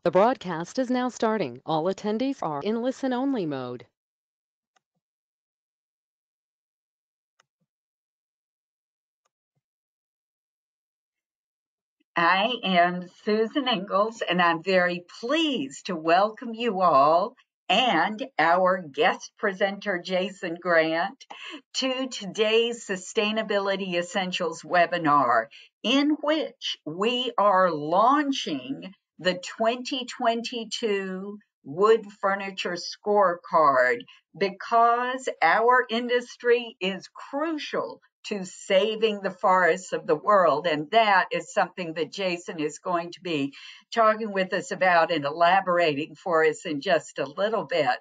The broadcast is now starting. All attendees are in listen-only mode. I am Susan Ingalls, and I'm very pleased to welcome you all and our guest presenter, Jason Grant, to today's Sustainability Essentials webinar, in which we are launching the 2022 Wood Furniture Scorecard because our industry is crucial to saving the forests of the world. And that is something that Jason is going to be talking with us about and elaborating for us in just a little bit.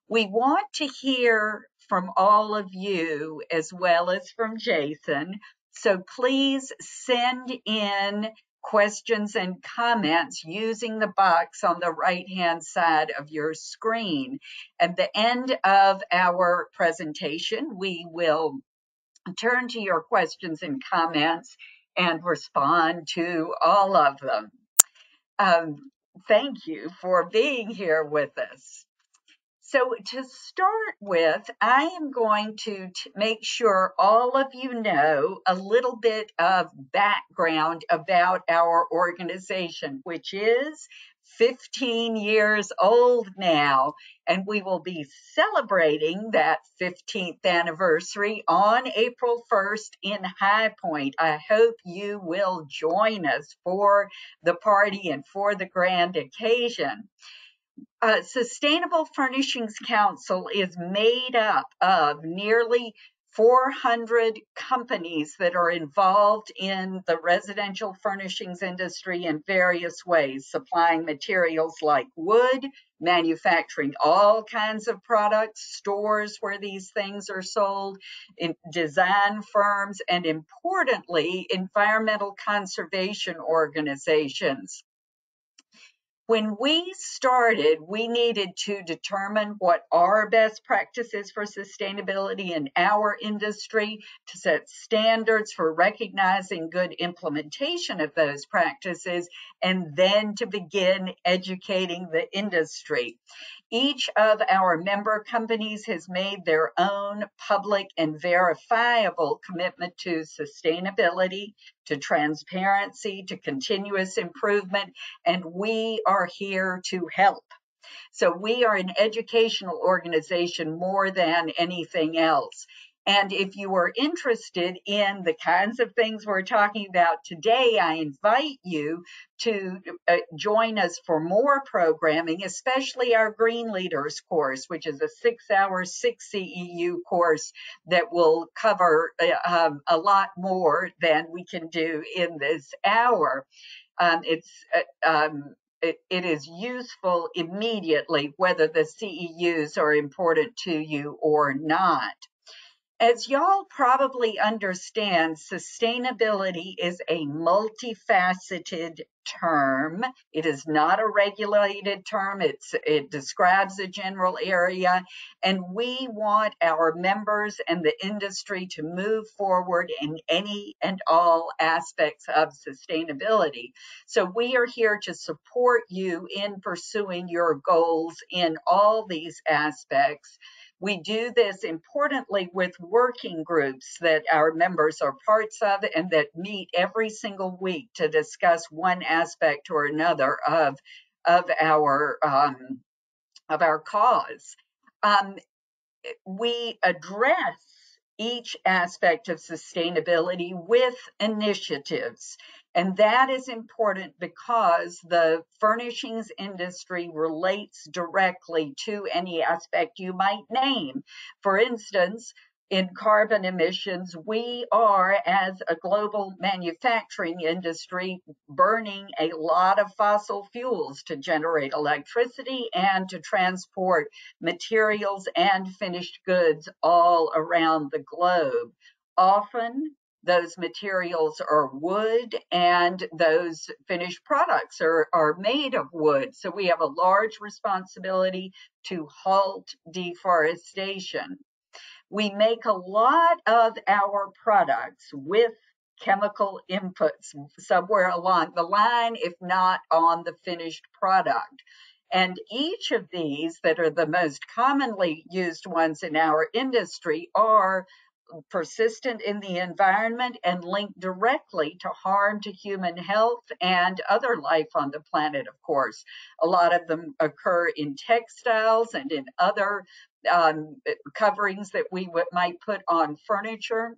We want to hear from all of you as well as from Jason. So please send in questions and comments using the box on the right-hand side of your screen. At the end of our presentation, we will turn to your questions and comments and respond to all of them. Thank you for being here with us. So to start with, I am going to make sure all of you know a little bit of background about our organization, which is 15 years old now, and we will be celebrating that 15th anniversary on April 1st in High Point. I hope you will join us for the party and for the grand occasion. Sustainable Furnishings Council is made up of nearly 400 companies that are involved in the residential furnishings industry in various ways, supplying materials like wood, manufacturing all kinds of products, stores where these things are sold, in design firms, and importantly, environmental conservation organizations. When we started, we needed to determine what are best practices for sustainability in our industry, to set standards for recognizing good implementation of those practices, and then to begin educating the industry. Each of our member companies has made their own public and verifiable commitment to sustainability, to transparency, to continuous improvement, and we are here to help. So we are an educational organization more than anything else. And if you are interested in the kinds of things we're talking about today, I invite you to join us for more programming, especially our Green Leaders course, which is a 6-hour, 6 CEU course that will cover a lot more than we can do in this hour. It is useful immediately, whether the CEUs are important to you or not. As y'all probably understand, sustainability is a multifaceted term. It is not a regulated term. It describes a general area, and we want our members and the industry to move forward in any and all aspects of sustainability. So we are here to support you in pursuing your goals in all these aspects. We do this importantly with working groups that our members are parts of and that meet every single week to discuss one aspect or another of our cause. We address each aspect of sustainability with initiatives. And that is important because the furnishings industry relates directly to any aspect you might name. For instance, in carbon emissions, we are, as a global manufacturing industry, burning a lot of fossil fuels to generate electricity and to transport materials and finished goods all around the globe. Often, those materials are wood and those finished products are made of wood. So we have a large responsibility to halt deforestation. We make a lot of our products with chemical inputs somewhere along the line, if not on the finished product. And each of these that are the most commonly used ones in our industry are persistent in the environment and linked directly to harm to human health and other life on the planet, of course. A lot of them occur in textiles and in other coverings that we might put on furniture.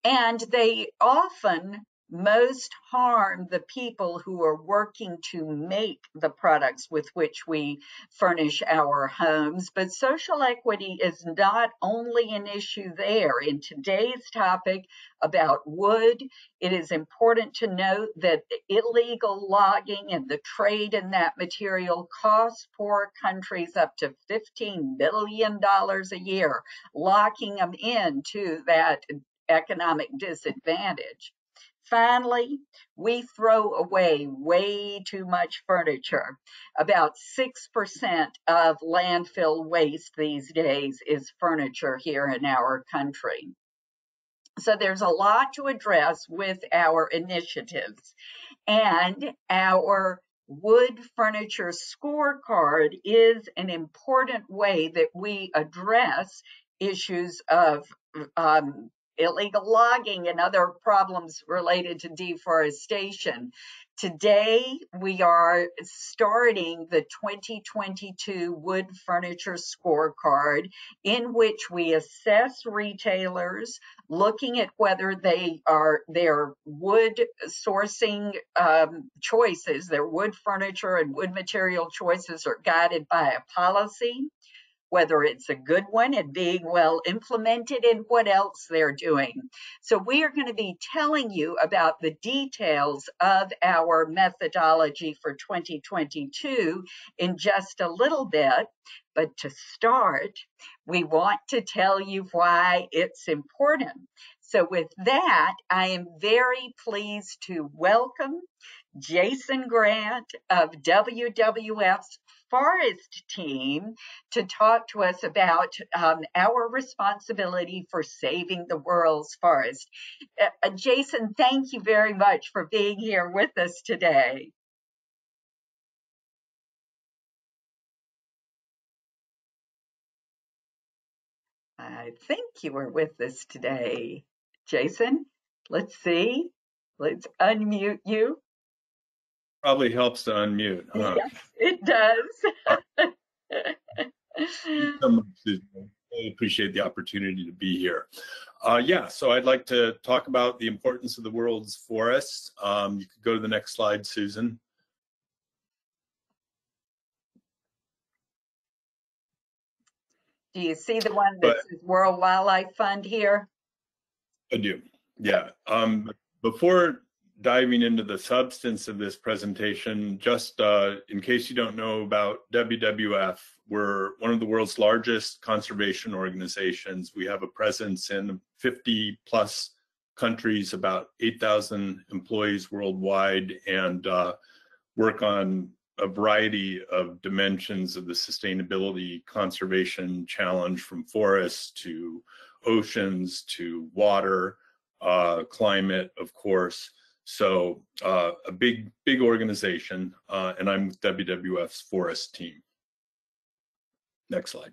And they often most harm the people who are working to make the products with which we furnish our homes. But social equity is not only an issue there. In today's topic about wood, it is important to note that illegal logging and the trade in that material costs poor countries up to $15 billion a year, locking them into that economic disadvantage. Finally, we throw away way too much furniture. About 6% of landfill waste these days is furniture here in our country. So there's a lot to address with our initiatives. And our Wood Furniture Scorecard is an important way that we address issues of illegal logging and other problems related to deforestation. Today, we are starting the 2022 Wood Furniture Scorecard, in which we assess retailers, looking at whether their wood sourcing choices, their wood furniture and wood material choices are guided by a policy, whether it's a good one and being well implemented, and what else they're doing. So we are going to be telling you about the details of our methodology for 2022 in just a little bit. But to start, we want to tell you why it's important. So with that, I am very pleased to welcome Jason Grant of WWF's Forest Team to talk to us about our responsibility for saving the world's forest. Jason, thank you very much for being here with us today. I think you were with us today, Jason. Let's see. Let's unmute you. Probably helps to unmute, huh? Yes, it does. Thank you so much, Susan. I really appreciate the opportunity to be here. So I'd like to talk about the importance of the world's forests. You could go to the next slide, Susan. Do you see the one that says World Wildlife Fund here? I do, yeah. Before diving into the substance of this presentation, just in case you don't know about WWF, we're one of the world's largest conservation organizations. We have a presence in 50 plus countries, about 8,000 employees worldwide, and work on a variety of dimensions of the sustainability conservation challenge, from forests to oceans to water, climate, of course. So a big organization, and I'm with WWF's Forest Team. Next slide.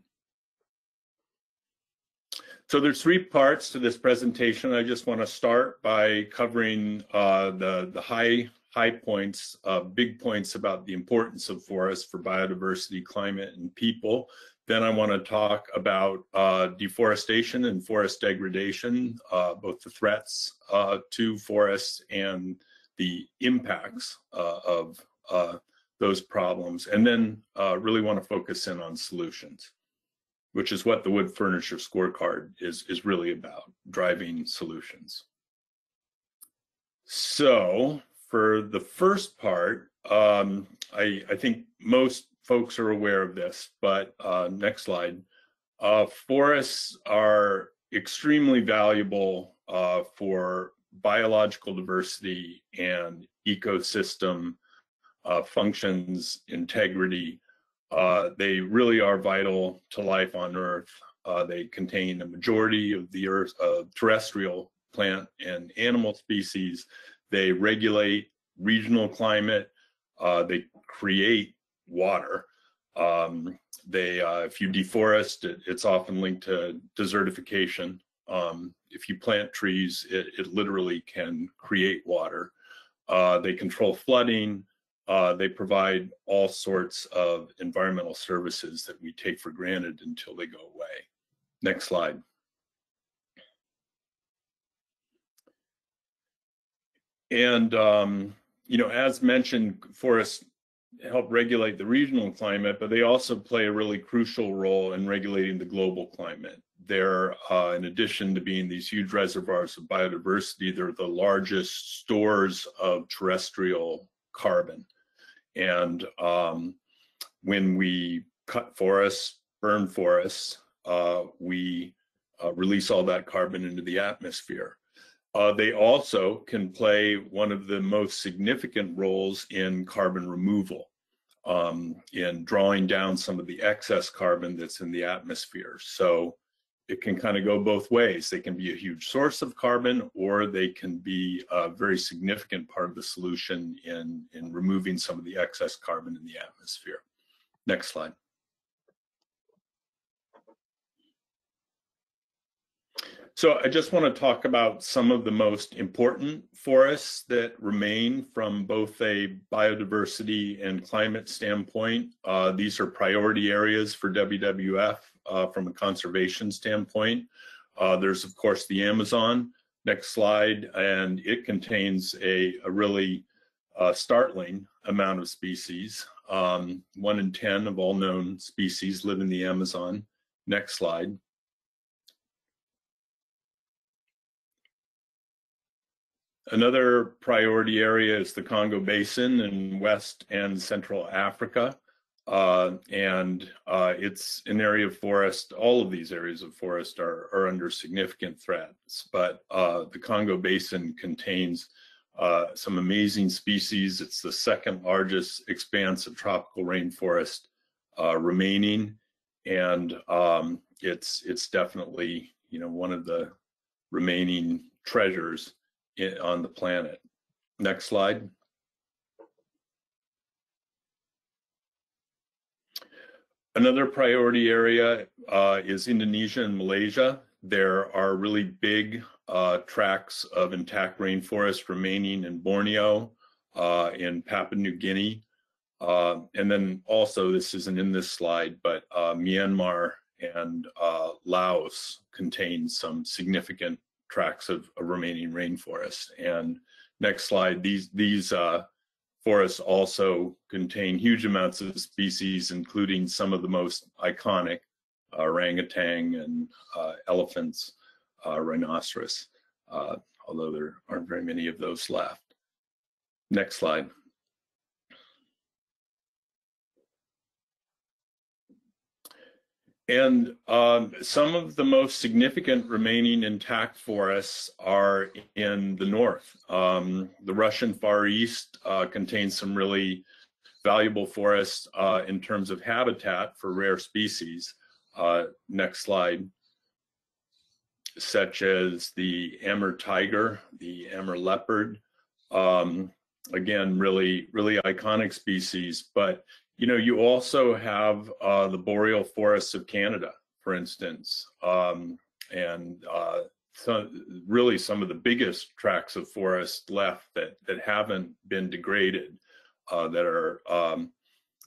So there's three parts to this presentation. I just want to start by covering the high points, big points about the importance of forests for biodiversity, climate, and people. Then I want to talk about deforestation and forest degradation, both the threats to forests and the impacts of those problems. And then really want to focus in on solutions, which is what the Wood Furniture Scorecard is really about, driving solutions. So for the first part, I think most folks are aware of this, but next slide. Forests are extremely valuable for biological diversity and ecosystem functions, integrity. They really are vital to life on Earth. They contain a majority of the Earth's terrestrial plant and animal species. They regulate regional climate. They create water. If you deforest, it's often linked to desertification. If you plant trees, it literally can create water. They control flooding. They provide all sorts of environmental services that we take for granted until they go away. Next slide. And, you know, as mentioned, forests help regulate the regional climate, but they also play a really crucial role in regulating the global climate. They're, in addition to being these huge reservoirs of biodiversity, they're the largest stores of terrestrial carbon. And when we cut forests, burn forests, we release all that carbon into the atmosphere. They also can play one of the most significant roles in carbon removal, in drawing down some of the excess carbon that's in the atmosphere. So it can kind of go both ways. They can be a huge source of carbon, or they can be a very significant part of the solution in removing some of the excess carbon in the atmosphere. Next slide. So I just want to talk about some of the most important forests that remain from both a biodiversity and climate standpoint. These are priority areas for WWF from a conservation standpoint. There's, of course, the Amazon. Next slide. And it contains a really startling amount of species. 1 in 10 of all known species live in the Amazon. Next slide. Another priority area is the Congo Basin in West and Central Africa. It's an area of forest. All of these areas of forest are under significant threats, but the Congo Basin contains some amazing species. It's the second largest expanse of tropical rainforest remaining, and it's definitely, you know, one of the remaining treasures on the planet. Next slide. Another priority area is Indonesia and Malaysia. There are really big tracts of intact rainforest remaining in Borneo, in Papua New Guinea. And then also, this isn't in this slide, but Myanmar and Laos contain some significant tracts of remaining rainforest. And next slide, these forests also contain huge amounts of species, including some of the most iconic orangutan and elephants, rhinoceros, although there aren't very many of those left. Next slide. And some of the most significant remaining intact forests are in the north. The Russian Far East contains some really valuable forests in terms of habitat for rare species. Next slide. Such as the Amur tiger, the Amur leopard. Again, really iconic species, but you know, you also have the boreal forests of Canada, for instance, and so really some of the biggest tracts of forest left that haven't been degraded, that are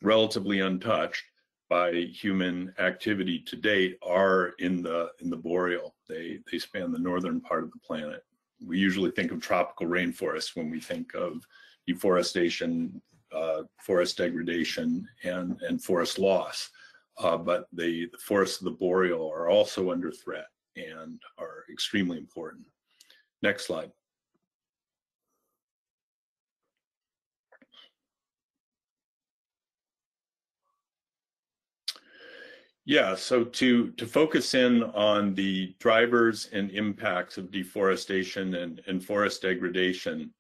relatively untouched by human activity to date, are in the boreal. They span the northern part of the planet. We usually think of tropical rainforests when we think of deforestation, forest degradation, and forest loss. But the forests of the boreal are also under threat and are extremely important. Next slide. Yeah, so to focus in on the drivers and impacts of deforestation and forest degradation,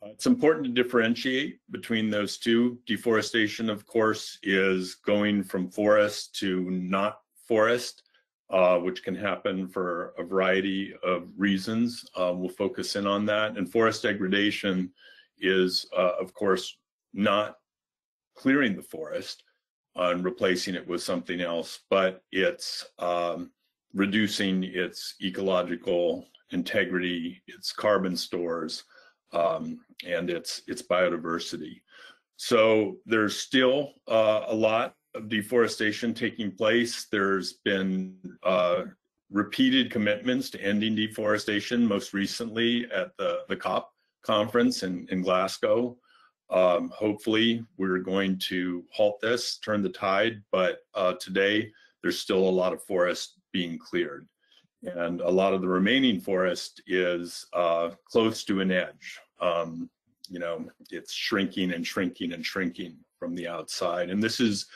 it's important to differentiate between those two. Deforestation, of course, is going from forest to not forest. which can happen for a variety of reasons. We'll focus in on that. And forest degradation is, of course, not clearing the forest and replacing it with something else, but it's reducing its ecological integrity, its carbon stores, and its biodiversity. So there's still a lot of deforestation taking place. There's been repeated commitments to ending deforestation, most recently at the COP conference in Glasgow. Hopefully we're going to halt this, turn the tide, but today there's still a lot of forest being cleared. And a lot of the remaining forest is close to an edge. You know, it's shrinking and shrinking and shrinking from the outside. And this is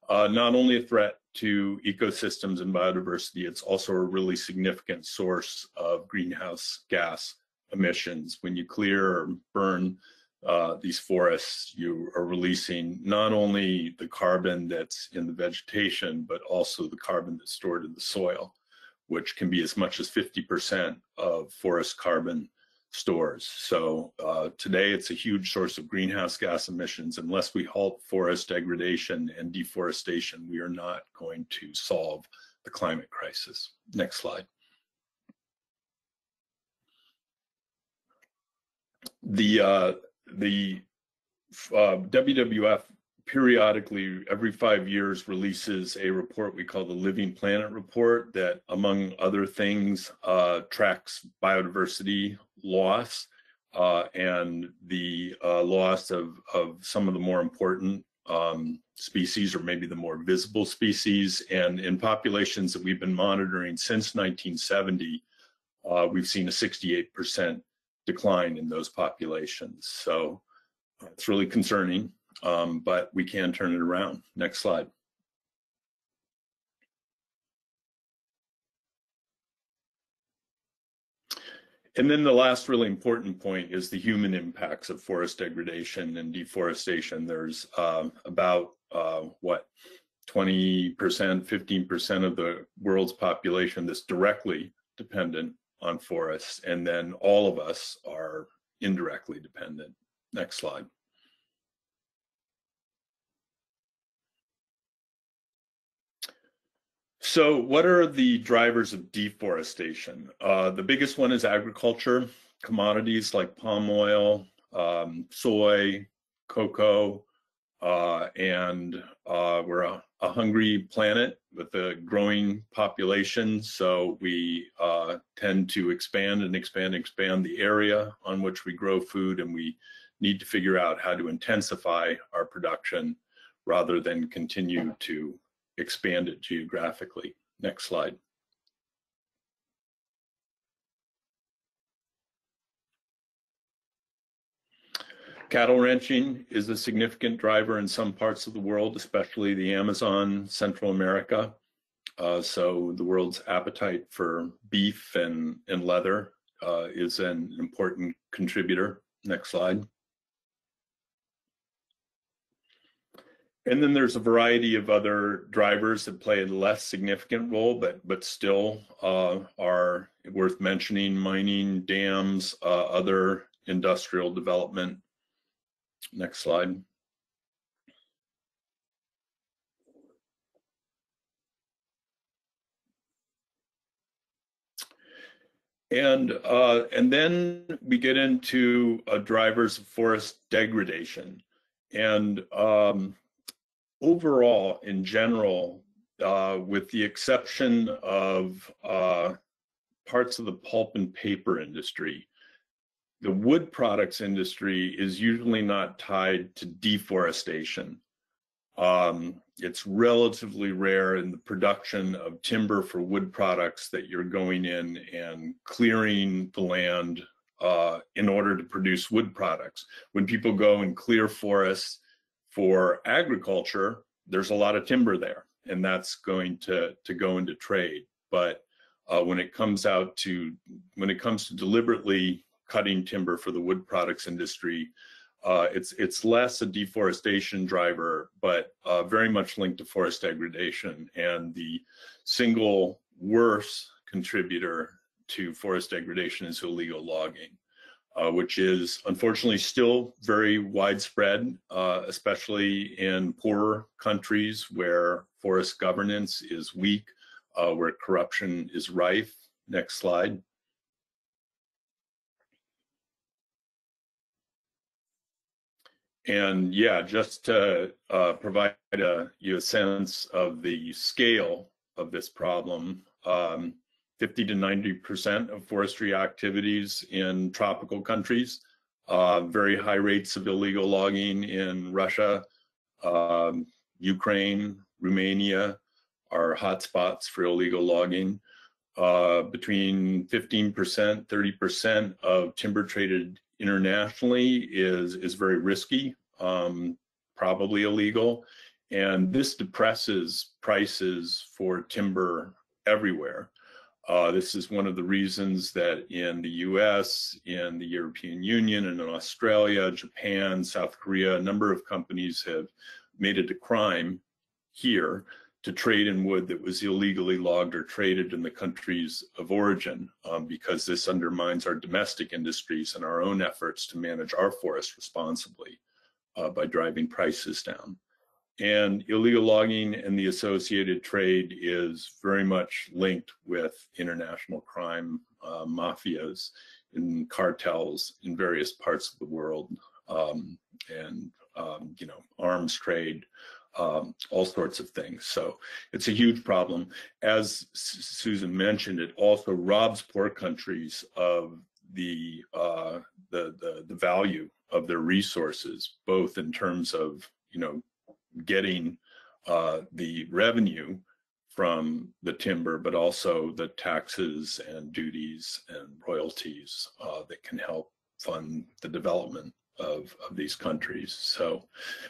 not only a threat to ecosystems and biodiversity, it's also a really significant source of greenhouse gas emissions. When you clear or burn these forests, you are releasing not only the carbon that's in the vegetation, but also the carbon that's stored in the soil, which can be as much as 50% of forest carbon stores. So today it's a huge source of greenhouse gas emissions. Unless we halt forest degradation and deforestation, we are not going to solve the climate crisis. Next slide. The WWF periodically, every 5 years, releases a report we call the Living Planet Report that, among other things, tracks biodiversity loss and the loss of some of the more important species, or maybe the more visible species. And in populations that we've been monitoring since 1970, we've seen a 68% decline in those populations. So it's really concerning, but we can turn it around. Next slide. And then the last really important point is the human impacts of forest degradation and deforestation. There's about, 20%, 15% of the world's population that's directly dependent on forests, and then all of us are indirectly dependent. Next slide. So what are the drivers of deforestation? The biggest one is agriculture, commodities like palm oil, soy, cocoa, and we're a hungry planet with a growing population, so we tend to expand the area on which we grow food, and we need to figure out how to intensify our production rather than continue to expand it geographically. Next slide. Cattle ranching is a significant driver in some parts of the world, especially the Amazon, Central America. So the world's appetite for beef and leather is an important contributor. Next slide. And then there's a variety of other drivers that play a less significant role, but still are worth mentioning: mining, dams, other industrial development. Next slide. And then we get into drivers of forest degradation. And overall, in general, with the exception of parts of the pulp and paper industry, the wood products industry is usually not tied to deforestation. It's relatively rare in the production of timber for wood products that you're going in and clearing the land in order to produce wood products. When people go and clear forests for agriculture, there's a lot of timber there, and that's going to go into trade. But when it comes to deliberately cutting timber for the wood products industry, it's less a deforestation driver, but very much linked to forest degradation. And the single worse contributor to forest degradation is illegal logging, which is unfortunately still very widespread, especially in poorer countries where forest governance is weak, where corruption is rife. Next slide. And yeah, just to provide you a sense of the scale of this problem, 50 to 90% of forestry activities in tropical countries, very high rates of illegal logging in Russia, Ukraine, Romania are hotspots for illegal logging. Between 15%, 30% of timber traded internationally is very risky, probably illegal. And this depresses prices for timber everywhere. This is one of the reasons that in the US, in the European Union, and in Australia, Japan, South Korea, a number of companies have made it a crime here to trade in wood that was illegally logged or traded in the countries of origin, because this undermines our domestic industries and our own efforts to manage our forests responsibly by driving prices down. And illegal logging and the associated trade is very much linked with international crime, mafias and cartels in various parts of the world, and arms trade, all sorts of things. So it's a huge problem. As Susan mentioned, it also robs poor countries of the value of their resources, both in terms of getting the revenue from the timber, but also the taxes and duties and royalties that can help fund the development of these countries. So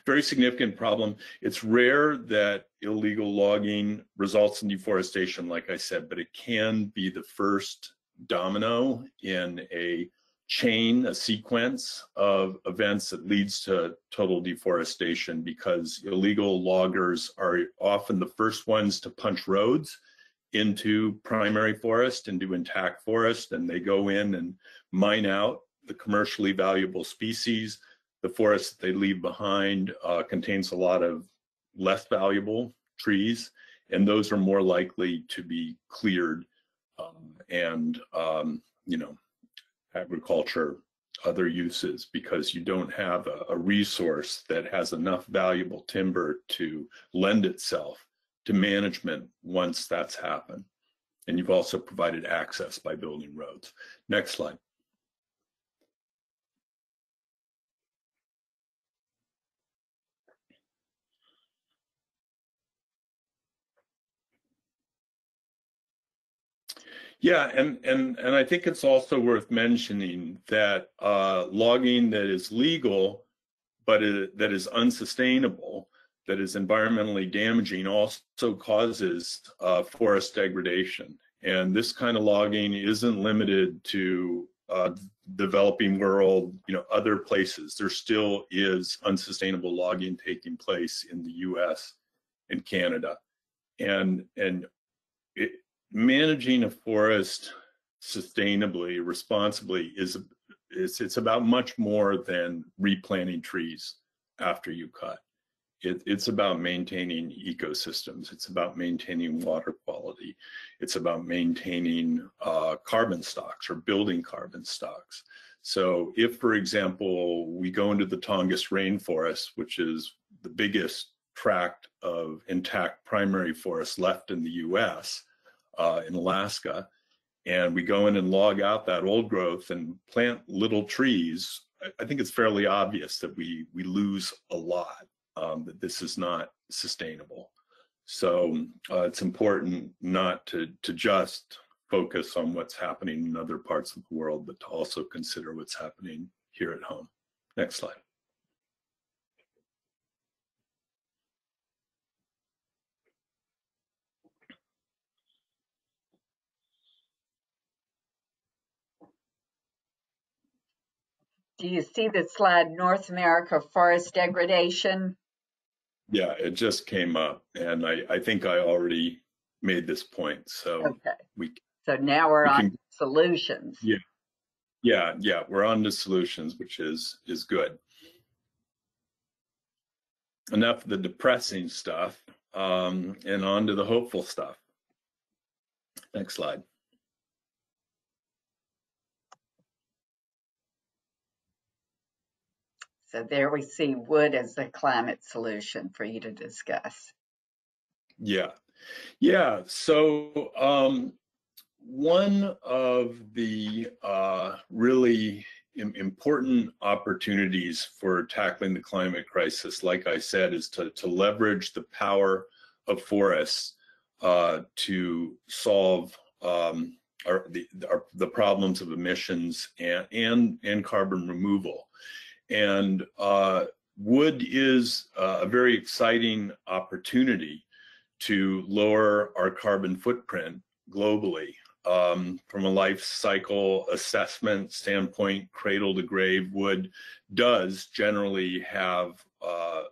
very significant problem. It's rare that illegal logging results in deforestation, like I said, but it can be the first domino in a chain, a sequence of events that leads to total deforestation, because illegal loggers are often the first ones to punch roads into primary forest, into intact forest, and they go in and mine out the commercially valuable species. The forest that they leave behind contains a lot of less valuable trees, and those are more likely to be cleared and agriculture, other uses, because you don't have a resource that has enough valuable timber to lend itself to management once that's happened. And you've also provided access by building roads. Next slide. Yeah, and I think it's also worth mentioning that logging that is legal, but that is unsustainable, that is environmentally damaging, also causes forest degradation. And this kind of logging isn't limited to developing world, other places. There still is unsustainable logging taking place in the U.S. and Canada, and managing a forest sustainably, responsibly it's about much more than replanting trees after you cut. It's about maintaining ecosystems. It's about maintaining water quality. It's about maintaining carbon stocks or building carbon stocks. So if, for example, we go into the Tongass rainforest, which is the biggest tract of intact primary forest left in the US, in Alaska, and we go in and log out that old growth and plant little trees, I think it's fairly obvious that we lose a lot, that this is not sustainable. So it's important not to just focus on what's happening in other parts of the world, but to also consider what's happening here at home. Next slide. Do you see the slide, North America forest degradation? Yeah, it just came up, and I think I already made this point. So Okay. we So now we're on can, solutions. yeah, we're on to solutions, which is good. Enough of the depressing stuff, and on to the hopeful stuff. Next slide. So there we see wood as the climate solution for you to discuss. Yeah. So one of the really important opportunities for tackling the climate crisis, like I said, is to leverage the power of forests to solve the problems of emissions and carbon removal. And wood is a very exciting opportunity to lower our carbon footprint globally. From a life cycle assessment standpoint, cradle to grave, wood does generally have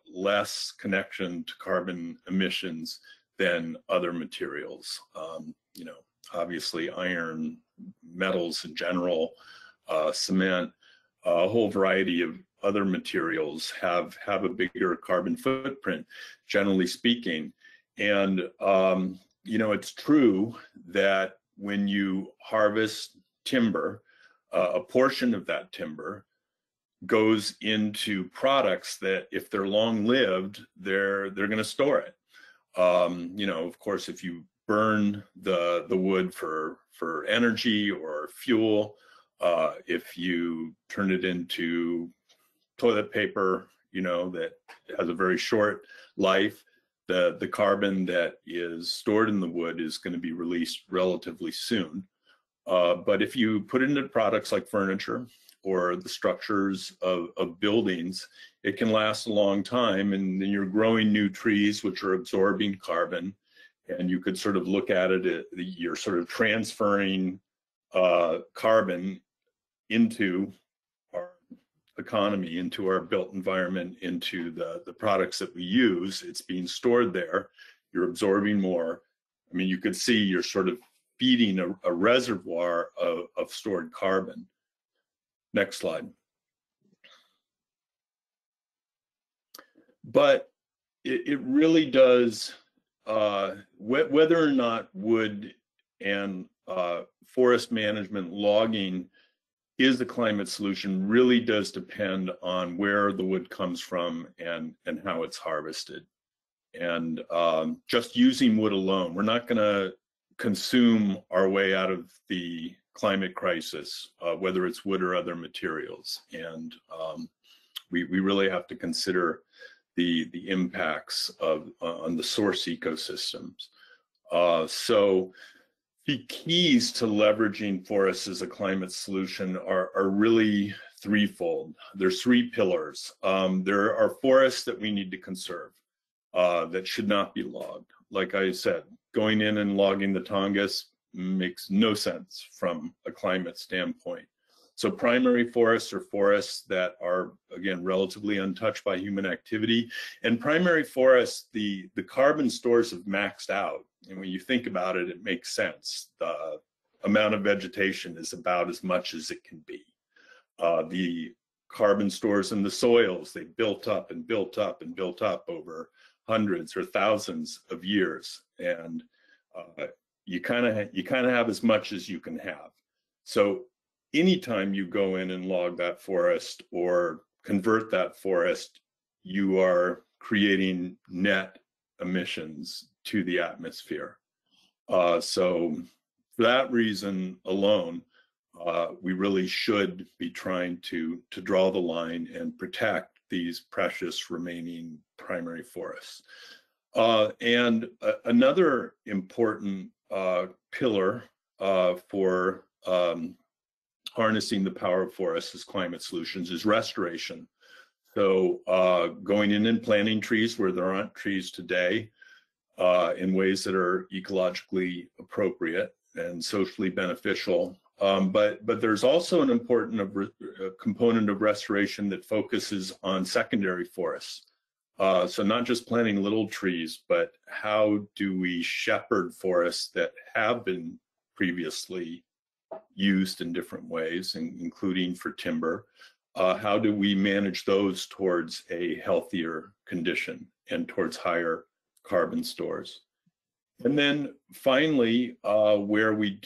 less connection to carbon emissions than other materials. Obviously iron, metals in general, cement, a whole variety of other materials have a bigger carbon footprint, generally speaking. And it's true that when you harvest timber, a portion of that timber goes into products that, if they're long-lived, they're going to store it. Of course, if you burn the wood for energy or fuel, if you turn it into toilet paper, that has a very short life, the carbon that is stored in the wood is going to be released relatively soon. But if you put it into products like furniture or the structures of buildings, it can last a long time, and then you're growing new trees which are absorbing carbon, and you could sort of look at it, you're sort of transferring carbon into our economy, into our built environment, into the products that we use. It's being stored there. You're absorbing more. I mean, you could see you're sort of feeding a reservoir of stored carbon. Next slide. But it really does, whether or not wood and forest management, logging is the climate solution, really does depend on where the wood comes from and how it's harvested. And just using wood alone, we're not going to consume our way out of the climate crisis, whether it's wood or other materials. And we really have to consider the impacts on the source ecosystems. So the keys to leveraging forests as a climate solution are really threefold. There's three pillars. There are forests that we need to conserve that should not be logged. Like I said, going in and logging the Tongass makes no sense from a climate standpoint. So primary forests are forests that are, again, relatively untouched by human activity. And primary forests, the carbon stores have maxed out. And when you think about it, it makes sense. The amount of vegetation is about as much as it can be. The carbon stores in the soils, they built up and built up and built up over hundreds or thousands of years. And you kind of have as much as you can have. So anytime you go in and log that forest or convert that forest, you are creating net emissions to the atmosphere. So for that reason alone, we really should be trying to draw the line and protect these precious remaining primary forests. And another important pillar for harnessing the power of forests as climate solutions is restoration. So going in and planting trees where there aren't trees today in ways that are ecologically appropriate and socially beneficial. But there's also an important component of restoration that focuses on secondary forests. So not just planting little trees, but how do we shepherd forests that have been previously used in different ways, including for timber? How do we manage those towards a healthier condition and towards higher carbon stores? And then finally, where we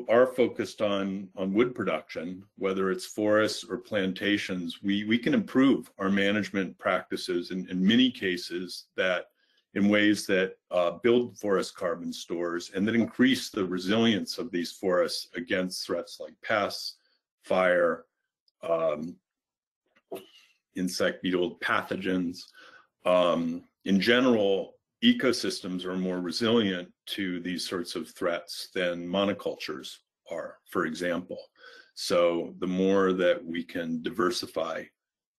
are focused on wood production, whether it's forests or plantations, we can improve our management practices in many cases that in ways that build forest carbon stores and that increase the resilience of these forests against threats like pests, fire, insect, beetle pathogens. In general, ecosystems are more resilient to these sorts of threats than monocultures are, for example. So the more that we can diversify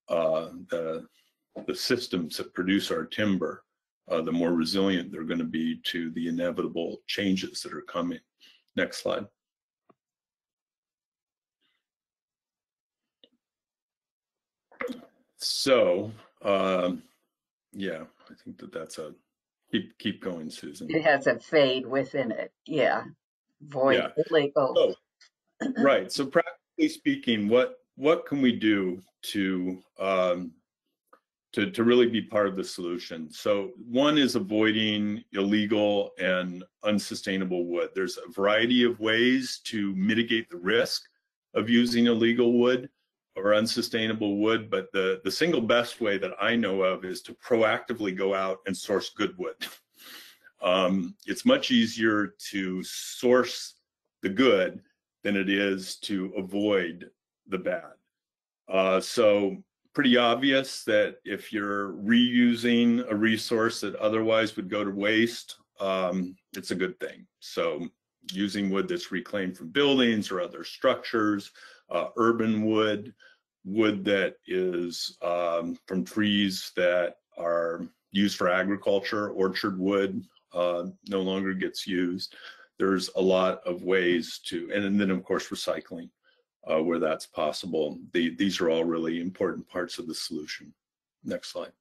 the systems that produce our timber, the more resilient they're going to be to the inevitable changes that are coming. Next slide. So, yeah, I think that's a keep going, Susan. It has a fade within it. Yeah. Void illegal. So, right. So practically speaking, what can we do to really be part of the solution? So one is avoiding illegal and unsustainable wood. There's a variety of ways to mitigate the risk of using illegal wood or unsustainable wood, but the single best way that I know of is to proactively go out and source good wood. It's much easier to source the good than it is to avoid the bad. So pretty obvious that if you're reusing a resource that otherwise would go to waste, it's a good thing. So using wood that's reclaimed from buildings or other structures, urban wood that is from trees that are used for agriculture, orchard wood no longer gets used. There's a lot of ways to, and then of course recycling where that's possible. These are all really important parts of the solution. Next slide.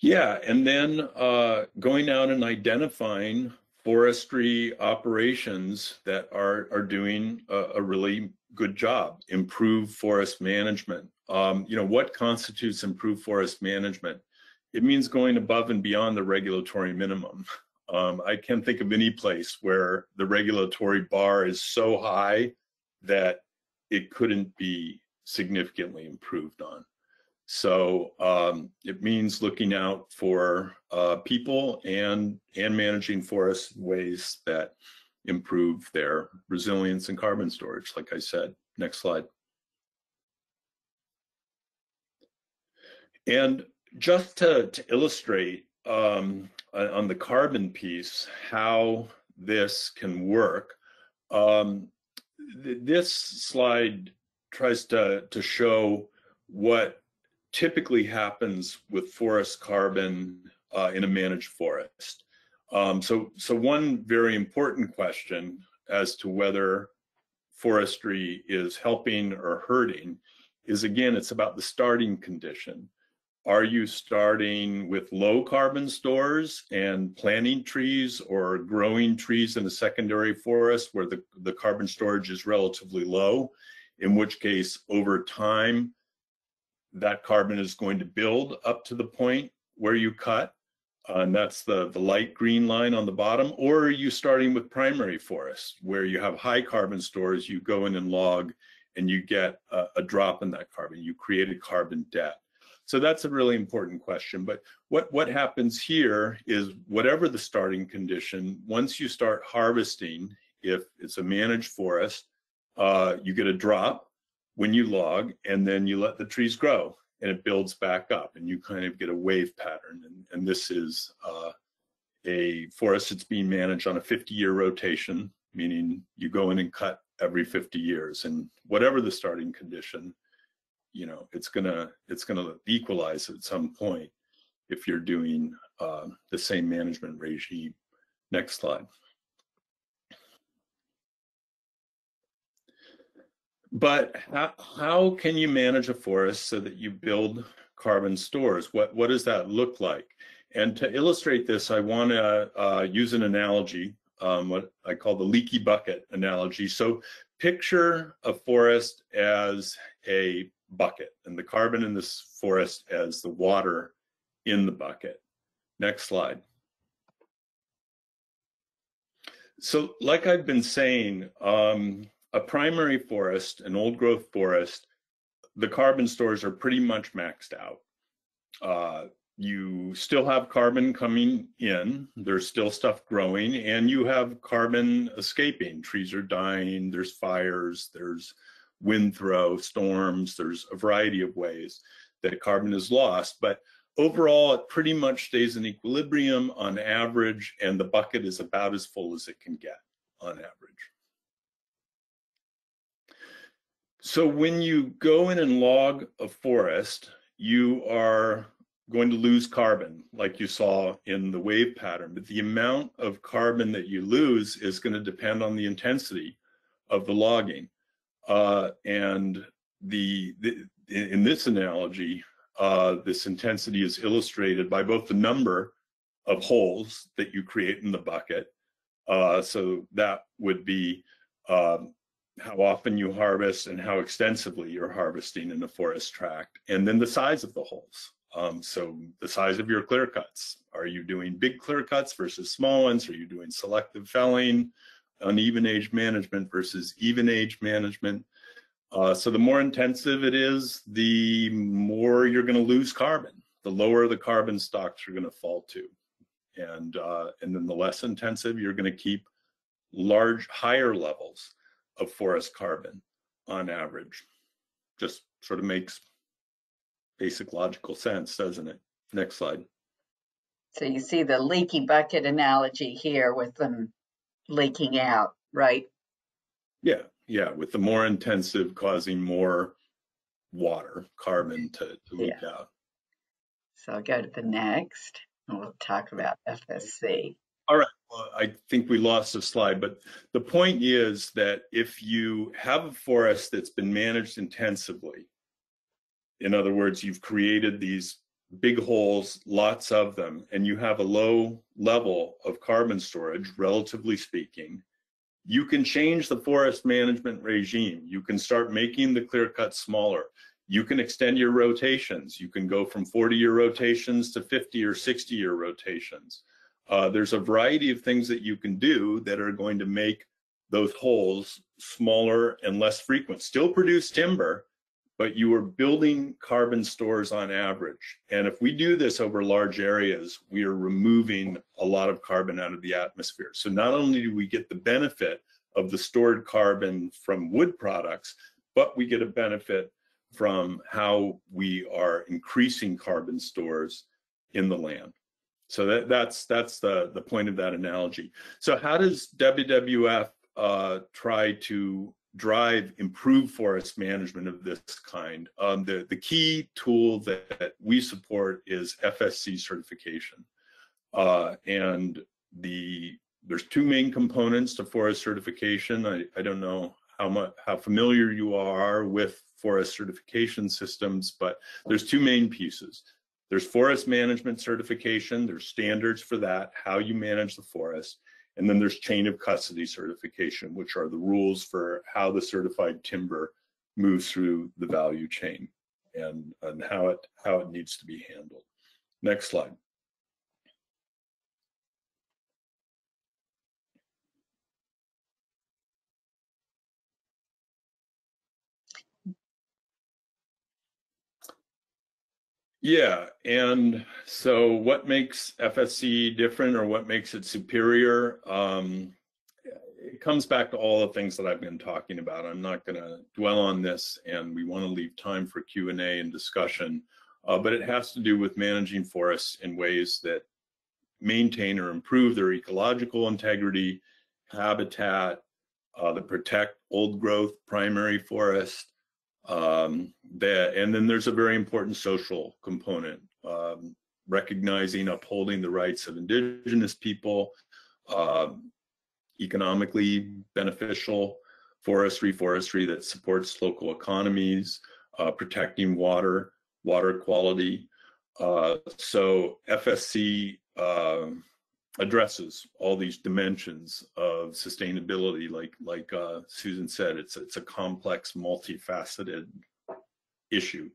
Yeah, and then going out and identifying forestry operations that are doing a really good job, improve forest management. What constitutes improved forest management? It means going above and beyond the regulatory minimum. I can't think of any place where the regulatory bar is so high that it couldn't be significantly improved on. So it means looking out for people and managing forests in ways that improve their resilience and carbon storage, like I said. Next slide. And just to illustrate on the carbon piece how this can work, this slide tries to show what typically happens with forest carbon in a managed forest. So one very important question as to whether forestry is helping or hurting is, again, it's about the starting condition. Are you starting with low carbon stores and planting trees or growing trees in a secondary forest where the carbon storage is relatively low, in which case over time, that carbon is going to build up to the point where you cut, and that's the light green line on the bottom, or are you starting with primary forests where you have high carbon stores, you go in and log and you get a drop in that carbon, you create a carbon debt. So that's a really important question. But what happens here is whatever the starting condition, once you start harvesting, if it's a managed forest, you get a drop when you log, and then you let the trees grow and it builds back up and you kind of get a wave pattern. And this is a forest that's being managed on a 50-year rotation, meaning you go in and cut every 50 years. And whatever the starting condition, it's gonna equalize at some point if you're doing the same management regime. Next slide. But how can you manage a forest so that you build carbon stores? What does that look like? And to illustrate this, I want to use an analogy, what I call the leaky bucket analogy. So picture a forest as a bucket and the carbon in this forest as the water in the bucket. Next slide. So like I've been saying, a primary forest, an old growth forest, the carbon stores are pretty much maxed out. You still have carbon coming in, there's still stuff growing, and you have carbon escaping. Trees are dying, there's fires, there's wind throw, storms, there's a variety of ways that carbon is lost. But overall, it pretty much stays in equilibrium on average, and the bucket is about as full as it can get on average. So when you go in and log a forest, you are going to lose carbon, like you saw in the wave pattern. But the amount of carbon that you lose is going to depend on the intensity of the logging. And in this analogy, this intensity is illustrated by both the number of holes that you create in the bucket. So that would be how often you harvest and how extensively you're harvesting in a forest tract, and then the size of the holes. So the size of your clear cuts. Are you doing big clear cuts versus small ones? Are you doing selective felling, uneven age management versus even age management? So the more intensive it is, the more you're going to lose carbon. The lower the carbon stocks are going to fall to. And then the less intensive, you're going to keep higher levels of forest carbon on average. Just sort of makes basic logical sense, doesn't it? Next slide. So you see the leaky bucket analogy here with them leaking out, right? Yeah, with the more intensive causing more water, carbon to leak out. So I'll go to the next, and we'll talk about FSC. All right, well, I think we lost a slide, but the point is that if you have a forest that's been managed intensively, in other words, you've created these big holes, lots of them, and you have a low level of carbon storage, relatively speaking, you can change the forest management regime. You can start making the clear cuts smaller. You can extend your rotations. You can go from 40-year rotations to 50 or 60-year rotations. There's a variety of things that you can do that are going to make those holes smaller and less frequent. Still produce timber, but you are building carbon stores on average. And if we do this over large areas, we are removing a lot of carbon out of the atmosphere. So not only do we get the benefit of the stored carbon from wood products, but we get a benefit from how we are increasing carbon stores in the land. So that's the point of that analogy. So how does WWF try to drive improved forest management of this kind? The key tool that we support is FSC certification. And there's two main components to forest certification. I don't know how familiar you are with forest certification systems, but there's two main pieces. There's forest management certification, there's standards for that, how you manage the forest, and then there's chain of custody certification, which are the rules for how the certified timber moves through the value chain and how it needs to be handled. Next slide. Yeah, and so what makes FSC different, or what makes it superior? It comes back to all the things that I've been talking about. I'm not going to dwell on this, and we want to leave time for Q&A and discussion, but it has to do with managing forests in ways that maintain or improve their ecological integrity, habitat, that protect old growth primary forest, and then there's a very important social component, recognizing, upholding the rights of indigenous people, economically beneficial forestry that supports local economies, protecting water quality. So FSC addresses all these dimensions of sustainability. Like Susan said, it's a complex, multifaceted issue,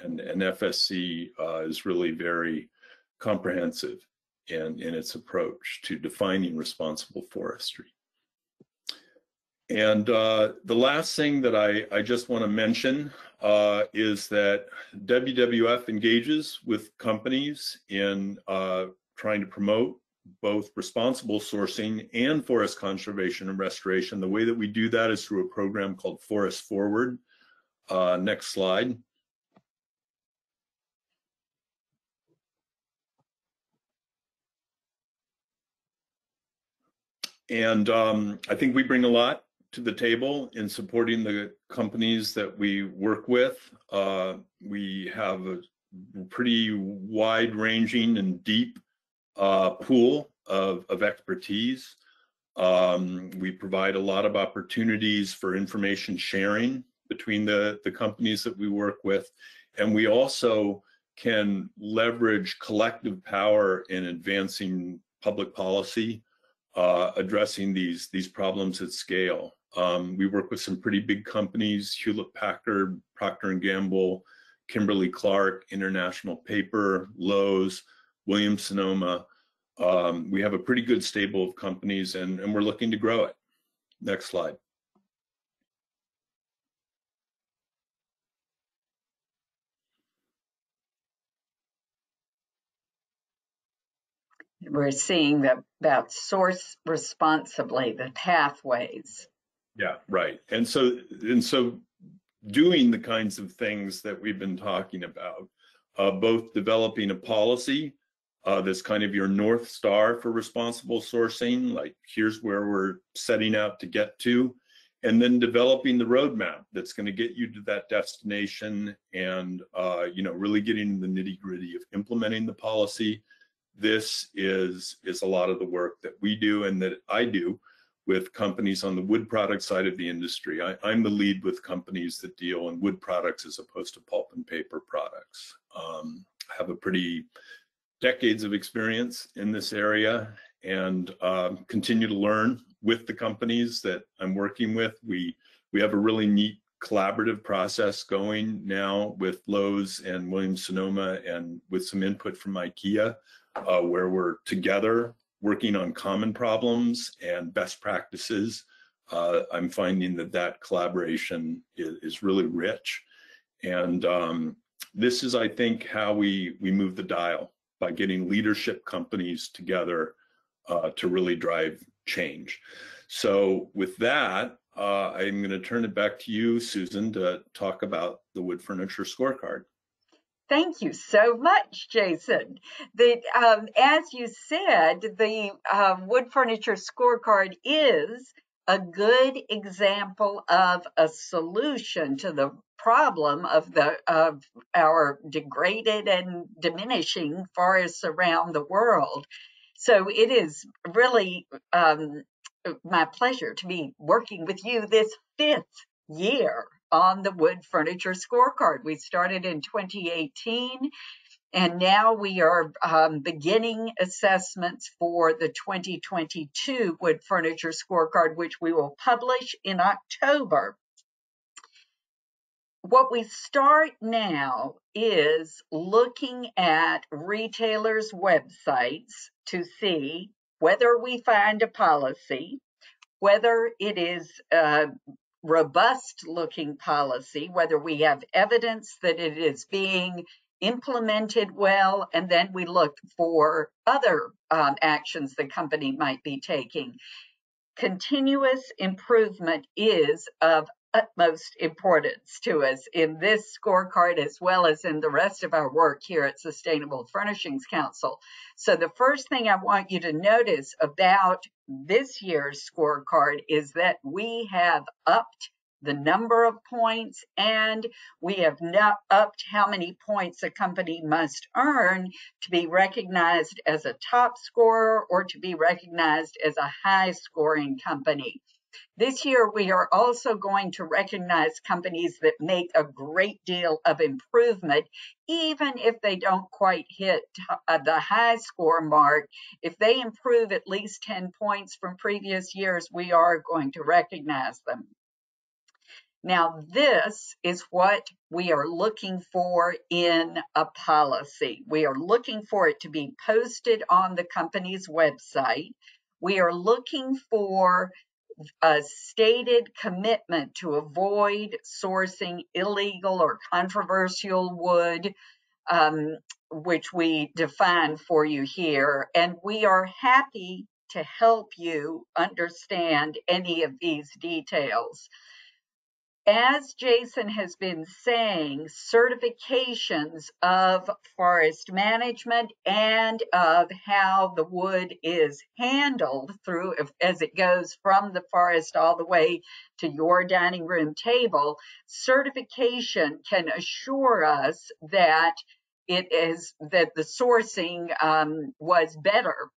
and FSC is really very comprehensive in its approach to defining responsible forestry. And the last thing that I just want to mention is that WWF engages with companies in trying to promote both responsible sourcing and forest conservation and restoration. The way that we do that is through a program called Forest Forward. Next slide. And I think we bring a lot to the table in supporting the companies that we work with. We have a pretty wide-ranging and deep pool of expertise. We provide a lot of opportunities for information sharing between the companies that we work with. And we also can leverage collective power in advancing public policy, addressing these problems at scale. We work with some pretty big companies: Hewlett-Packard, Procter & Gamble, Kimberly-Clark, International Paper, Lowe's, Williams-Sonoma. We have a pretty good stable of companies, and we're looking to grow it. Next slide. We're seeing about source responsibly, the pathways. Yeah, right. And so doing the kinds of things that we've been talking about, both developing a policy that's kind of your North Star for responsible sourcing, like here's where we're setting out to get to, and then developing the roadmap that's going to get you to that destination, and really getting the nitty-gritty of implementing the policy. This is a lot of the work that we do and that I do with companies on the wood product side of the industry. I'm the lead with companies that deal in wood products as opposed to pulp and paper products. I have a pretty decades of experience in this area, and continue to learn with the companies that I'm working with. We have a really neat collaborative process going now with Lowe's and Williams-Sonoma, and with some input from IKEA, where we're together working on common problems and best practices. I'm finding that collaboration is really rich. And this is, I think, how we move the dial, by getting leadership companies together to really drive change. So with that, I'm going to turn it back to you, Susan, to talk about the Wood Furniture Scorecard. Thank you so much, Jason. As you said, the Wood Furniture Scorecard is a good example of a solution to the problem of our degraded and diminishing forests around the world. So it is really my pleasure to be working with you this 5th year on the Wood Furniture Scorecard. We started in 2018, and now we are beginning assessments for the 2022 Wood Furniture Scorecard, which we will publish in October. What we start now is looking at retailers' websites to see whether we find a policy, whether it is a robust looking policy, whether we have evidence that it is being implemented well, and then we look for other actions the company might be taking. Continuous improvement is of utmost importance to us in this scorecard, as well as in the rest of our work here at Sustainable Furnishings Council. So the first thing I want you to notice about this year's scorecard is that we have upped the number of points, and we have not upped how many points a company must earn to be recognized as a top scorer or to be recognized as a high scoring company. This year, we are also going to recognize companies that make a great deal of improvement, even if they don't quite hit the high score mark. If they improve at least 10 points from previous years, we are going to recognize them. Now, this is what we are looking for in a policy. We are looking for it to be posted on the company's website. We are looking for a stated commitment to avoid sourcing illegal or controversial wood, which we define for you here. And we are happy to help you understand any of these details. As Jason has been saying, certifications of forest management and of how the wood is handled through, as it goes from the forest all the way to your dining room table, certification can assure us that that the sourcing was better.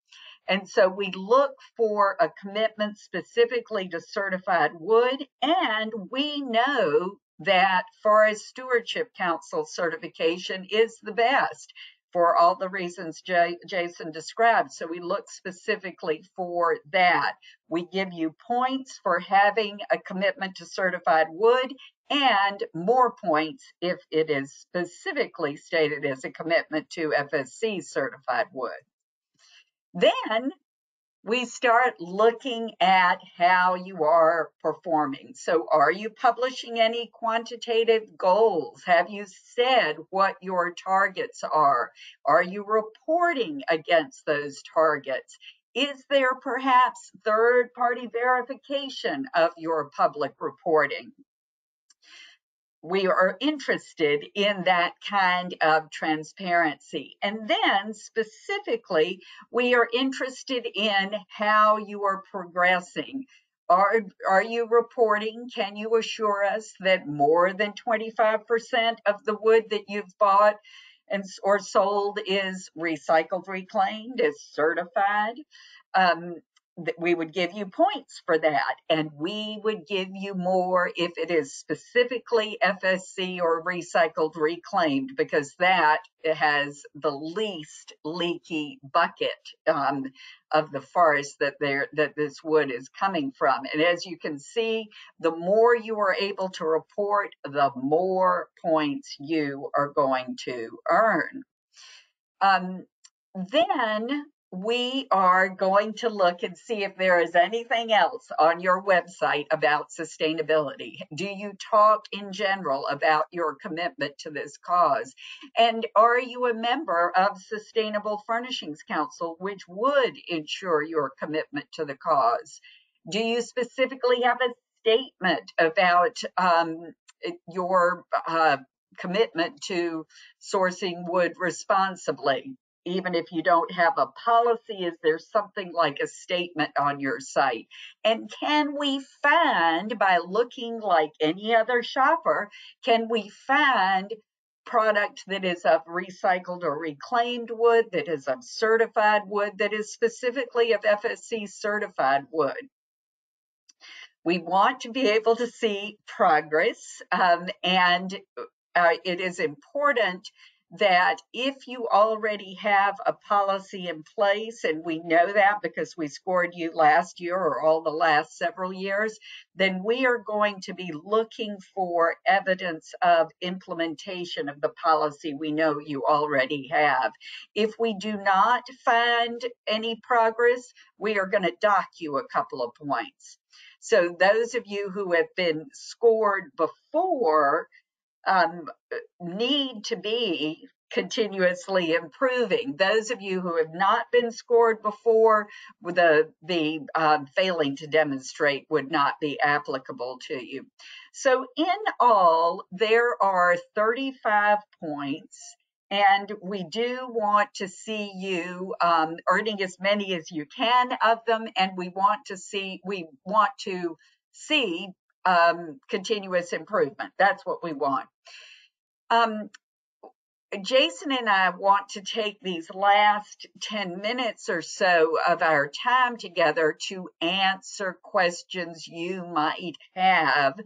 And so we look for a commitment specifically to certified wood, and we know that Forest Stewardship Council certification is the best for all the reasons Jason described. So we look specifically for that. We give you points for having a commitment to certified wood, and more points if it is specifically stated as a commitment to FSC certified wood. Then we start looking at how you are performing. So are you publishing any quantitative goals? Have you said what your targets are? Are you reporting against those targets? Is there perhaps third-party verification of your public reporting? We are interested in that kind of transparency. And then specifically, we are interested in how you are progressing. Are you reporting? Can you assure us that more than 25% of the wood that you've bought or sold is recycled, reclaimed, is certified? We would give you points for that, and we would give you more if it is specifically FSC or recycled reclaimed, because that has the least leaky bucket of the forest that this wood is coming from. And as you can see, the more you are able to report, the more points you are going to earn. Then we are going to look and see if there is anything else on your website about sustainability. Do you talk in general about your commitment to this cause? And are you a member of Sustainable Furnishings Council, which would ensure your commitment to the cause? Do you specifically have a statement about your commitment to sourcing wood responsibly? Even if you don't have a policy, is there something like a statement on your site? And can we find, by looking like any other shopper, can we find product that is of recycled or reclaimed wood, that is of certified wood, that is specifically of FSC certified wood? We want to be able to see progress, and it is important that if you already have a policy in place, and we know that because we scored you last year or all the last several years, then we are going to be looking for evidence of implementation of the policy we know you already have. If we do not find any progress, we are going to dock you a couple of points. So those of you who have been scored before need to be continuously improving. Those of you who have not been scored before, the failing to demonstrate would not be applicable to you. So in all, there are 35 points, and we do want to see you earning as many as you can of them, and we want to see continuous improvement. That's what we want. Jason and I want to take these last 10 minutes or so of our time together to answer questions you might have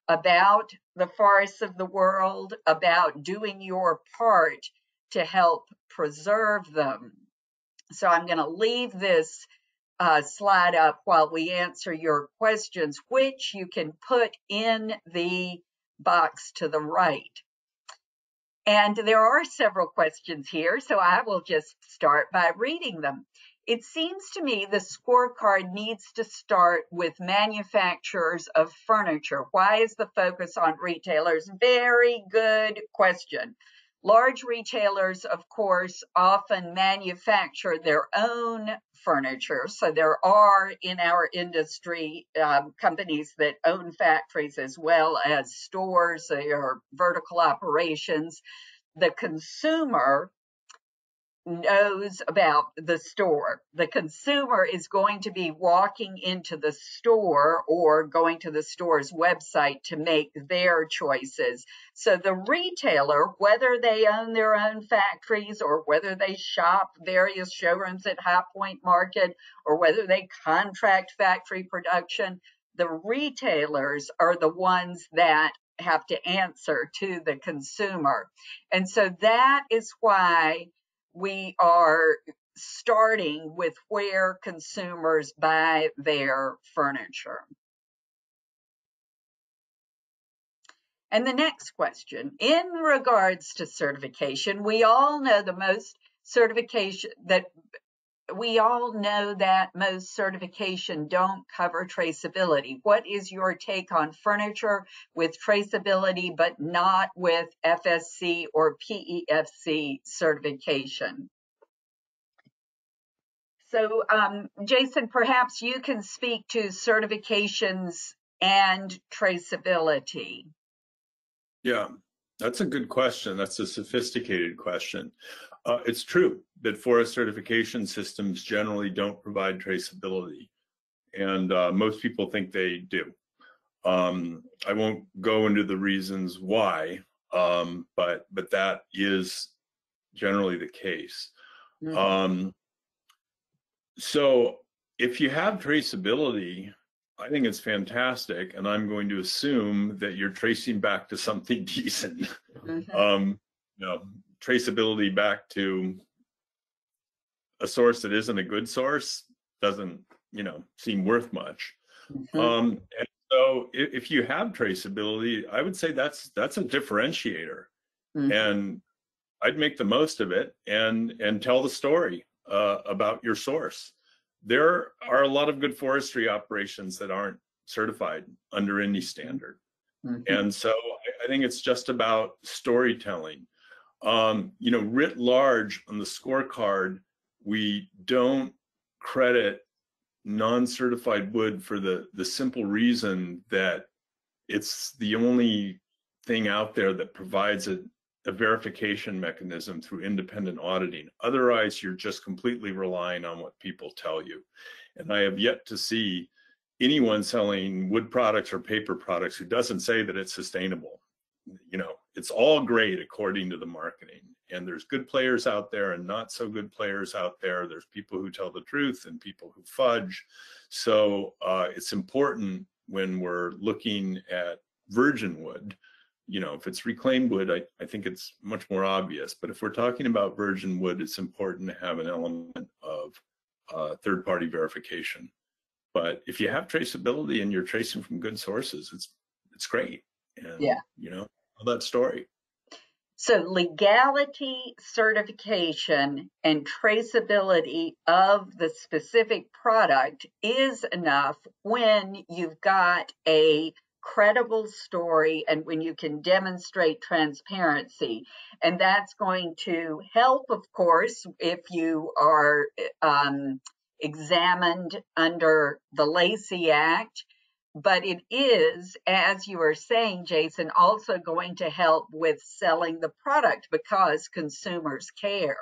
about the forests of the world, about doing your part to help preserve them. So I'm going to leave this slide up while we answer your questions, which you can put in the box to the right. And there are several questions here, so I will just start by reading them. It seems to me the scorecard needs to start with manufacturers of furniture. Why is the focus on retailers? Very good question. Large retailers, of course, often manufacture their own furniture. So there are in our industry companies that own factories as well as stores. They are vertical operations. The consumer knows about the store. The consumer is going to be walking into the store or going to the store's website to make their choices. So the retailer, whether they own their own factories or whether they shop various showrooms at High Point Market or whether they contract factory production, the retailers are the ones that have to answer to the consumer. And so that is why we are starting with where consumers buy their furniture. And the next question, in regards to certification, we all know that most certification don't cover traceability. What is your take on furniture with traceability but not with FSC or PEFC certification? So, Jason, perhaps you can speak to certifications and traceability. Yeah, that's a good question. That's a sophisticated question. It's true that forest certification systems generally don't provide traceability, and most people think they do. I won't go into the reasons why, but that is generally the case. Mm-hmm. So if you have traceability, I think it's fantastic, and I'm going to assume that you're tracing back to something decent. Mm-hmm. Traceability back to a source that isn't a good source doesn't, seem worth much. Mm-hmm. And so if you have traceability, I would say that's a differentiator. Mm-hmm. And I'd make the most of it and tell the story about your source. There are a lot of good forestry operations that aren't certified under any standard. Mm-hmm. And so I think it's just about storytelling. Writ large on the scorecard, we don't credit non-certified wood for the simple reason that it's the only thing out there that provides a verification mechanism through independent auditing. Otherwise, you're just completely relying on what people tell you. And I have yet to see anyone selling wood products or paper products who doesn't say that it's sustainable. It's all great according to the marketing. And there's good players out there and not so good players out there. There's people who tell the truth and people who fudge. So it's important when we're looking at virgin wood. If it's reclaimed wood, I think it's much more obvious. But if we're talking about virgin wood, it's important to have an element of third-party verification. But if you have traceability and you're tracing from good sources, it's great. And, tell that story. So legality, certification, and traceability of the specific product is enough when you've got a credible story and when you can demonstrate transparency. And that's going to help, of course, if you are examined under the Lacey Act. But it is, as you are saying, Jason, also going to help with selling the product because consumers care.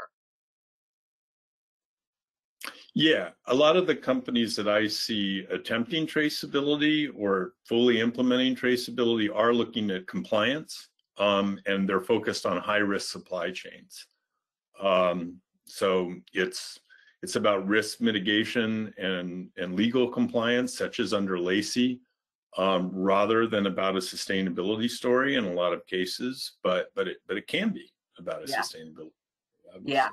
Yeah, a lot of the companies that I see attempting traceability or fully implementing traceability are looking at compliance. and they're focused on high-risk supply chains. So it's about risk mitigation and legal compliance, such as under Lacey, rather than about a sustainability story in a lot of cases. But it can be about a sustainability. Obviously. Yeah.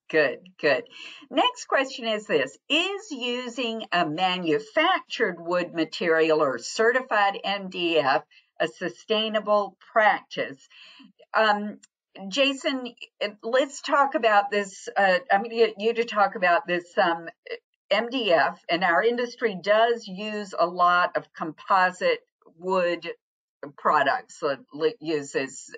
Good, good. Next question is this: is using a manufactured wood material or certified MDF a sustainable practice? Jason, let's talk about this. I'm going to get you to talk about this MDF, and our industry does use a lot of composite wood products. So it uses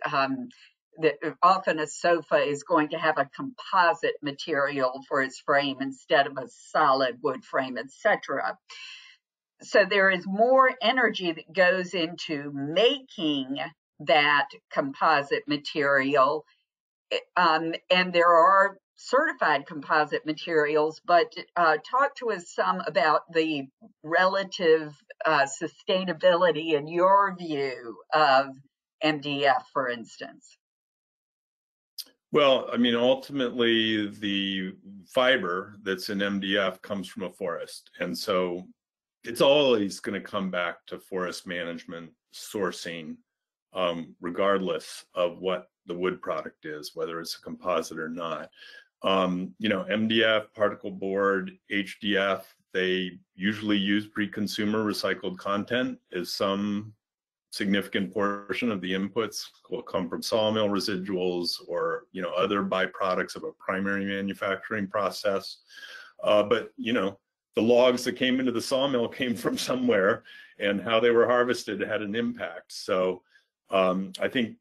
often a sofa is going to have a composite material for its frame instead of a solid wood frame, etc. So there is more energy that goes into making that composite material, and there are certified composite materials, but talk to us some about the relative sustainability in your view of MDF, for instance. Well, I mean, ultimately, the fiber that's in MDF comes from a forest. And so it's always going to come back to forest management sourcing, regardless of what the wood product is, whether it's a composite or not. MDF, particle board, HDF, they usually use pre-consumer recycled content as some significant portion of the inputs will come from sawmill residuals or other byproducts of a primary manufacturing process. But the logs that came into the sawmill came from somewhere, and how they were harvested had an impact. So I think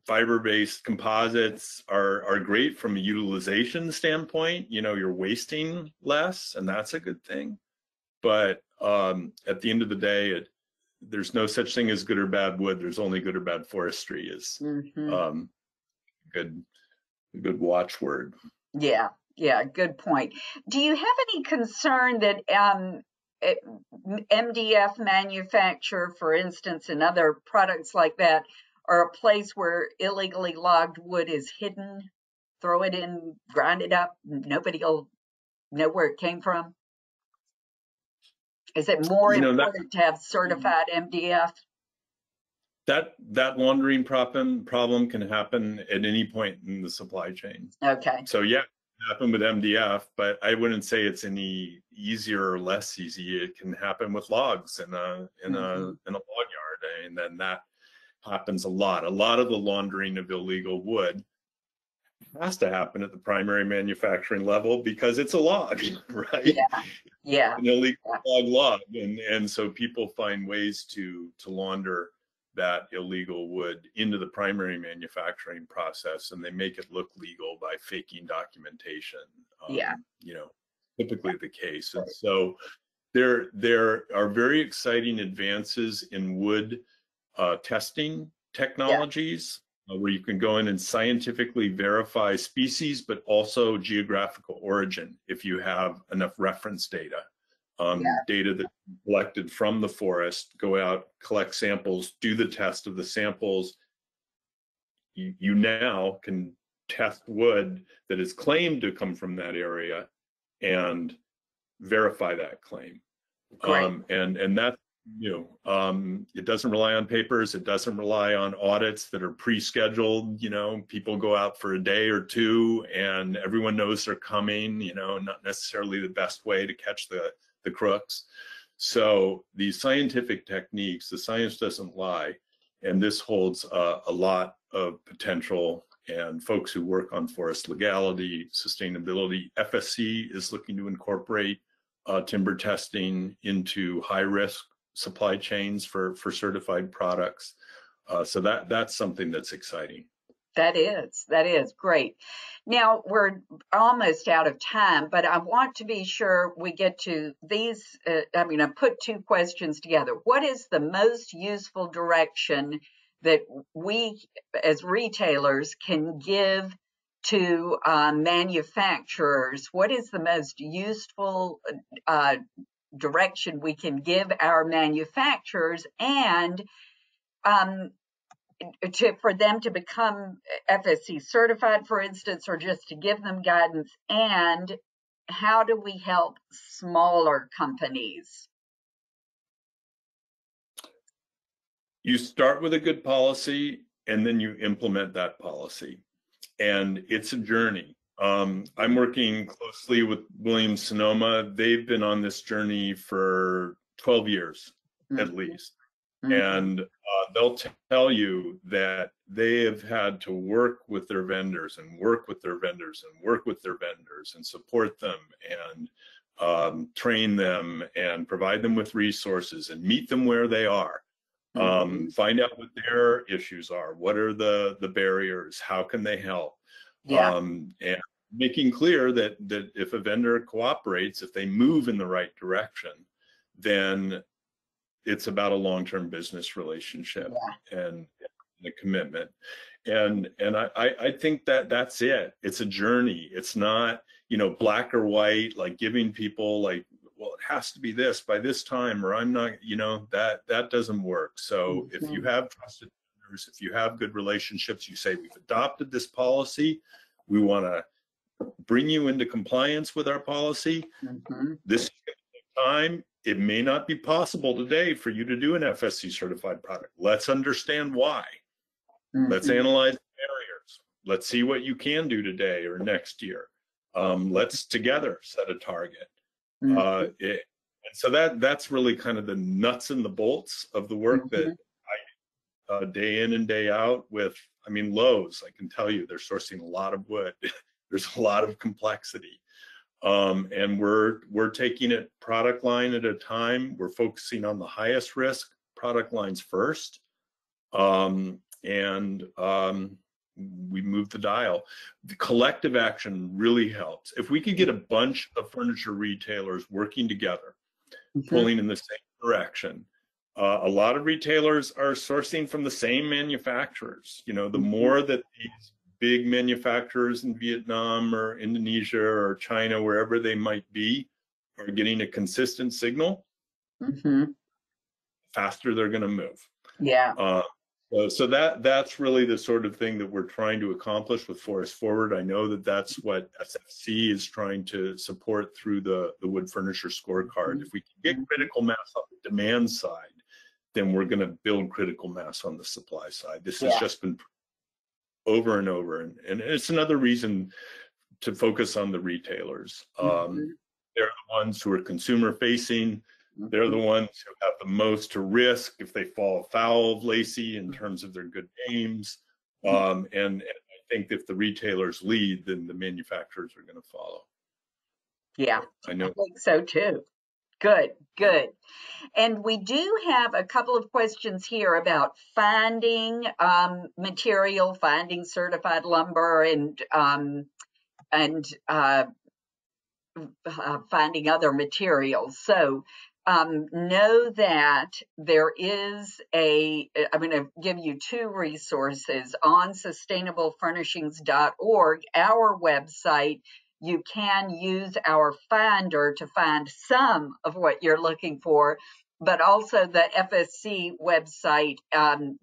fiber-based composites are great from a utilization standpoint. You're wasting less, and that's a good thing. But at the end of the day, there's no such thing as good or bad wood. There's only good or bad forestry is good watchword. Yeah, good point. Do you have any concern that MDF manufacture, for instance, and other products like that are a place where illegally logged wood is hidden? Throw it in, grind it up, nobody will know where it came from? Is it more important to have certified MDF? That laundering problem can happen at any point in the supply chain. Okay. So yeah, it can happen with MDF, but I wouldn't say it's any easier or less easy. It can happen with logs in a log yard, and then that happens a lot. A lot of the laundering of illegal wood has to happen at the primary manufacturing level because it's a log, right? Yeah. An illegal log, and so people find ways to launder that illegal wood into the primary manufacturing process, and they make it look legal by faking documentation. Typically the case. And so there are very exciting advances in wood testing technologies. Where you can go in and scientifically verify species, but also geographical origin if you have enough reference data. Data that's collected from the forest, go out, collect samples, do the test of the samples. You now can test wood that is claimed to come from that area and verify that claim. And that's it doesn't rely on papers. It doesn't rely on audits that are pre-scheduled. People go out for a day or two and everyone knows they're coming, not necessarily the best way to catch the crooks. So these scientific techniques, the science doesn't lie. And this holds a lot of potential. And folks who work on forest legality, sustainability, FSC is looking to incorporate timber testing into high-risk supply chains for certified products. So that's something that's exciting. That is great. Now we're almost out of time, but I want to be sure we get to these. I put two questions together. What is the most useful direction that we as retailers can give to manufacturers? What is the most useful direction we can give our manufacturers? And for them to become FSC certified, for instance, or just to give them guidance? And how do we help smaller companies? You start with a good policy and then you implement that policy. And it's a journey. I'm working closely with Williams Sonoma. They've been on this journey for 12 years at least. And they'll tell you that they have had to work with their vendors and work with their vendors and work with their vendors and support them and train them and provide them with resources and meet them where they are. Find out what their issues are. What are the barriers? How can they help? And making clear that if a vendor cooperates, if they move in the right direction, then it's about a long-term business relationship and a commitment. And I think that's it. It's a journey. It's not, black or white, like giving people like, well, it has to be this by this time, or I'm not, that doesn't work. So if you have trusted vendors, if you have good relationships, you say, we've adopted this policy, we want to bring you into compliance with our policy. This is going to take time. It may not be possible today for you to do an FSC certified product. Let's understand why. Let's analyze the barriers. Let's see what you can do today or next year. Let's together set a target. And so that's really kind of the nuts and the bolts of the work that I day in and day out with. I mean, Lowe's, I can tell you, they're sourcing a lot of wood. There's a lot of complexity. And we're taking it product line at a time. We're focusing on the highest risk product lines first. We move the dial. The collective action really helps. If we could get a bunch of furniture retailers working together, pulling in the same direction. A lot of retailers are sourcing from the same manufacturers. The more that these big manufacturers in Vietnam or Indonesia or China, wherever they might be, are getting a consistent signal, faster they're going to move. So that's really the sort of thing that we're trying to accomplish with Forest Forward. I know that that's what SFC is trying to support through the Wood Furniture Scorecard. If we can get critical mass on the demand side, then we're going to build critical mass on the supply side. This has just been over and over, and it's another reason to focus on the retailers. They're the ones who are consumer facing. They're the ones who have the most to risk if they fall afoul of Lacey in terms of their good names. And I think if the retailers lead, then the manufacturers are going to follow. I know. I think so too. Good. And we do have a couple of questions here about finding material, finding certified lumber, and finding other materials. So know that there is I'm going to give you two resources on sustainablefurnishings.org, our website. You can use our finder to find some of what you're looking for, but also the FSC website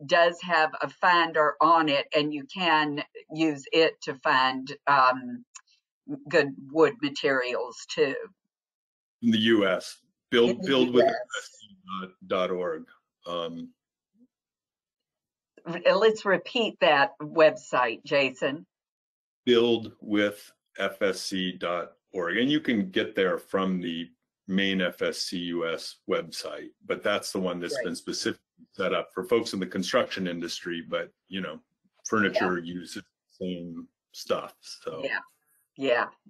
does have a finder on it, and you can use it to find good wood materials too. In the U.S., build with FSC.org. Let's repeat that website, Jason. Build with FSC.org, and you can get there from the main FSC US website, but that's the one that's been specifically set up for folks in the construction industry, but furniture uses the same stuff. So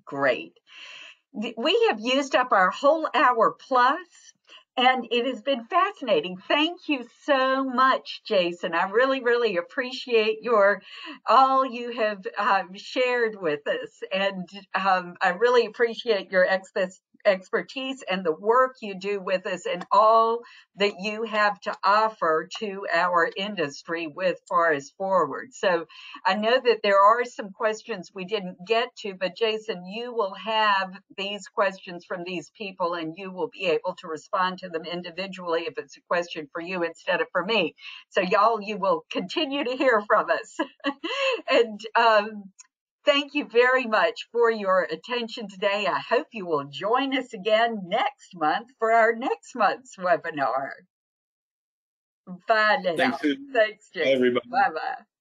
great. We have used up our whole hour plus, and it has been fascinating. Thank you so much, Jason. I really, really appreciate all you have shared with us, and I really appreciate your expertise and the work you do with us and all that you have to offer to our industry with Forest Forward. So I know that there are some questions we didn't get to, but Jason, you will have these questions from these people and you will be able to respond to them individually if it's a question for you instead of for me. So y'all, you will continue to hear from us. And thank you very much for your attention today. I hope you will join us again next month for our next month's webinar. Bye now. Thanks, Susan. Thanks, Bye, Jason. everybody. Bye-bye.